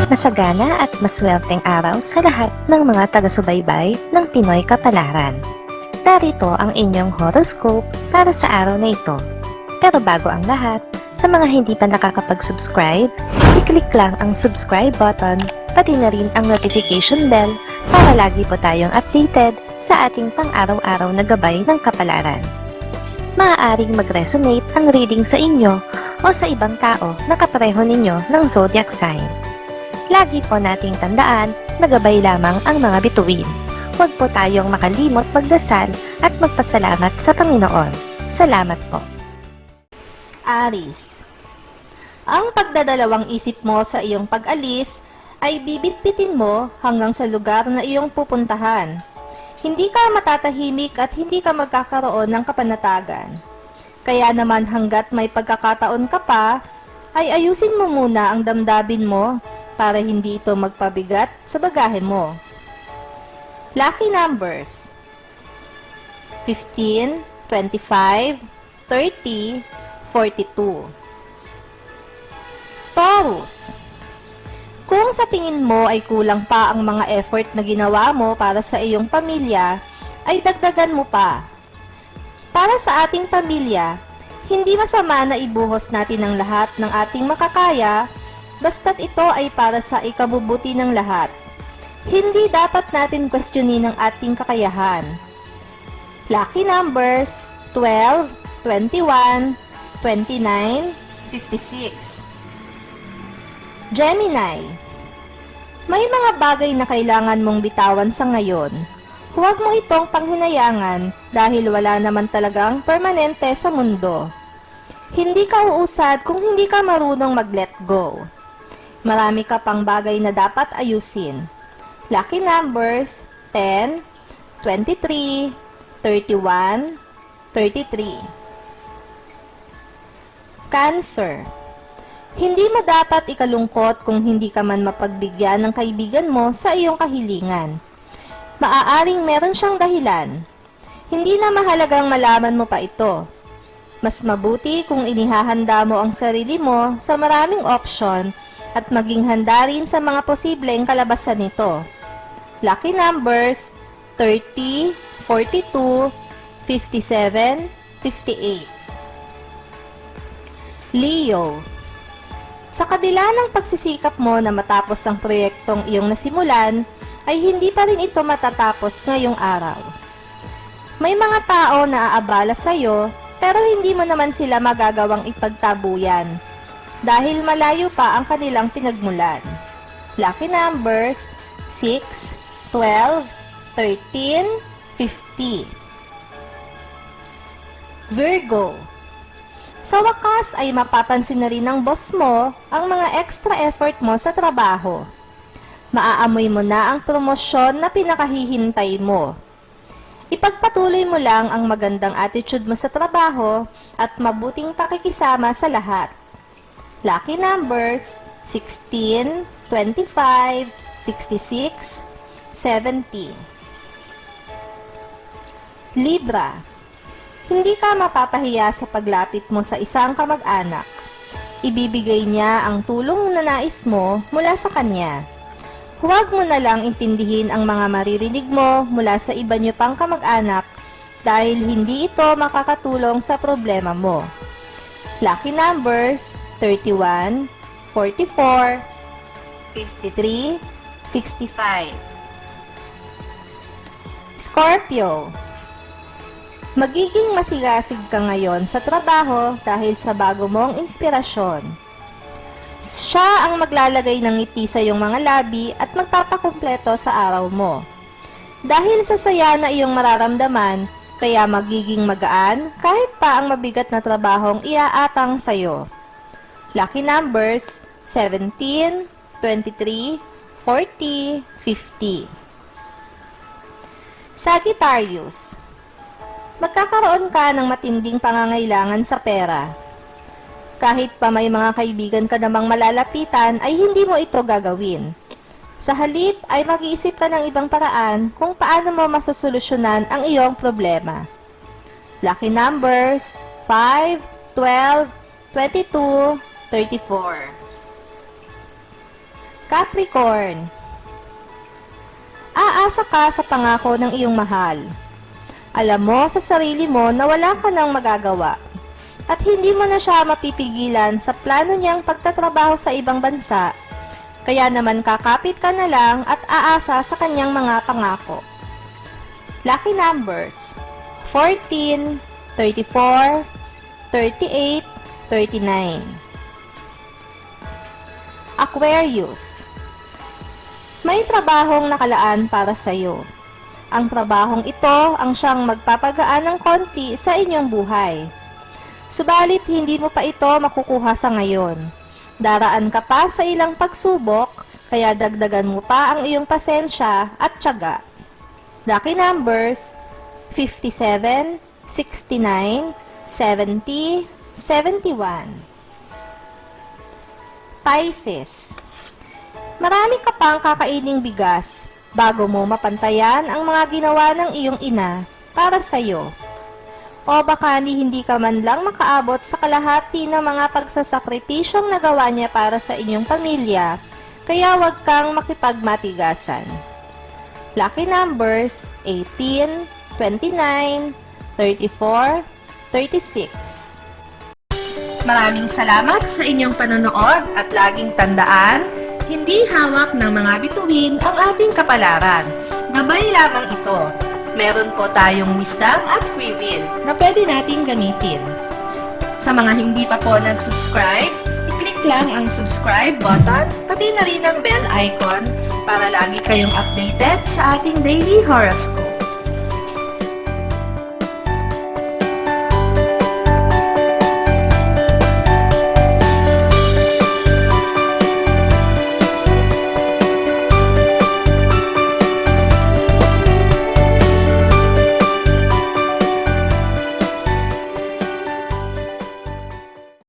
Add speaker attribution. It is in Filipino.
Speaker 1: Masagana at maswerteng araw sa lahat ng mga taga-subaybay ng Pinoy Kapalaran. Narito ang inyong horoscope para sa araw na ito. Pero bago ang lahat, sa mga hindi pa nakakapag-subscribe, i-click lang ang subscribe button, pati na rin ang notification bell para lagi po tayong updated sa ating pang-araw-araw na gabay ng kapalaran. Maaaring mag-resonate ang reading sa inyo o sa ibang tao na kapareho ninyo ng zodiac sign. Lagi po nating tandaan na gabay lamang ang mga bituin. Huwag po tayong makalimot magdasal at magpasalamat sa Panginoon. Salamat po.
Speaker 2: Aries. Ang pagdadalawang isip mo sa iyong pag-alis ay bibitbitin mo hanggang sa lugar na iyong pupuntahan. Hindi ka matatahimik at hindi ka magkakaroon ng kapanatagan. Kaya naman hanggat may pagkakataon ka pa, ay ayusin mo muna ang damdamin mo para hindi ito magpabigat sa bagahe mo. Lucky numbers: 15, 25, 30, 42. Taurus. Kung sa tingin mo ay kulang pa ang mga effort na ginawa mo para sa iyong pamilya, ay dagdagan mo pa. Para sa ating pamilya, hindi masama na ibuhos natin ang lahat ng ating makakaya, basta't ito ay para sa ikabubuti ng lahat. Hindi dapat natin questionin ang ating kakayahan. Lucky numbers: 12, 21, 29, 56. Gemini. May mga bagay na kailangan mong bitawan sa ngayon. Huwag mo itong panghinayangan dahil wala naman talagang permanente sa mundo. Hindi ka uusad kung hindi ka marunong mag-let go. Marami ka pang bagay na dapat ayusin. Lucky numbers: 10, 23, 31, 33. Cancer. Hindi mo dapat ikalungkot kung hindi ka man mapagbigyan ng kaibigan mo sa iyong kahilingan. Maaaring meron siyang dahilan. Hindi na mahalagang malaman mo pa ito. Mas mabuti kung inihahanda mo ang sarili mo sa maraming opsyon at maging handa rin sa mga posibleng kalabasan nito. Lucky numbers: 30, 42, 57, 58. Leo. Sa kabila ng pagsisikap mo na matapos ang proyektong iyong nasimulan, ay hindi pa rin ito matatapos ngayong araw. May mga tao na aabala sa iyo, pero hindi mo naman sila magagawang ipagtabuyan dahil malayo pa ang kanilang pinagmulan. Lucky numbers: 6, 12, 13, 50. Virgo. Sa wakas ay mapapansin na rin ng boss mo ang mga extra effort mo sa trabaho. Maaamoy mo na ang promosyon na pinakahihintay mo. Ipagpatuloy mo lang ang magandang attitude mo sa trabaho at mabuting pakikisama sa lahat. Lucky numbers: 16, 25, 66, 70. Libra. Hindi ka mapapahiya sa paglapit mo sa isang kamag-anak. Ibibigay niya ang tulong na nais mo mula sa kanya. Huwag mo na lang intindihin ang mga maririnig mo mula sa iba niyo pang kamag-anak dahil hindi ito makakatulong sa problema mo. Lucky numbers: 31, 44, 53, 65. Scorpio. Magiging masigasig ka ngayon sa trabaho dahil sa bago mong inspirasyon. Siya ang maglalagay ng ngiti sa iyong mga labi at magpapakumpleto sa araw mo. Dahil sa saya na iyong mararamdaman, kaya magiging magaan kahit pa ang mabigat na trabahong iaatang sa iyo. Lucky numbers: 17, 23, 40, 50. Sagittarius. Magkakaroon ka ng matinding pangangailangan sa pera. Kahit pa may mga kaibigan ka namang malalapitan, ay hindi mo ito gagawin. Sa halip ay mag-iisip ka ng ibang paraan kung paano mo masosolusyonan ang iyong problema. Lucky numbers: 5, 12, 22, 34. Capricorn. Aasa ka sa pangako ng iyong mahal. Alam mo sa sarili mo na wala ka nang magagawa at hindi mo na siya mapipigilan sa plano niyang pagtatrabaho sa ibang bansa. Kaya naman kakapit ka na lang at aasa sa kanyang mga pangako. Lucky numbers: 14, 34, 38, 39. Aquarius. May trabahong nakalaan para sa iyo. Ang trabahong ito ang siyang magpapagaan ng konti sa inyong buhay. Subalit hindi mo pa ito makukuha sa ngayon. Daraan ka pa sa ilang pagsubok, kaya dagdagan mo pa ang iyong pasensya at tiyaga. Lucky numbers: 57, 69, 70, 71. Pisces. Marami ka pang kakaining bigas bago mo mapantayan ang mga ginawa ng iyong ina para sa iyo. O baka hindi ka man lang makaabot sa kalahati ng mga pagsasakripisyong nagawa niya para sa inyong pamilya, kaya huwag kang makipagmatigasan. Lucky numbers: 18, 29, 34, 36. Maraming salamat sa inyong panonood at laging tandaan, hindi hawak ng mga bituin ang ating kapalaran. Gabay lamang ito. Meron po tayong wisdom at free will na pwede nating gamitin. Sa mga hindi pa po nag-subscribe, i-click lang ang subscribe button, pati na rin ang bell icon para lagi kayong updated sa ating daily horoscope.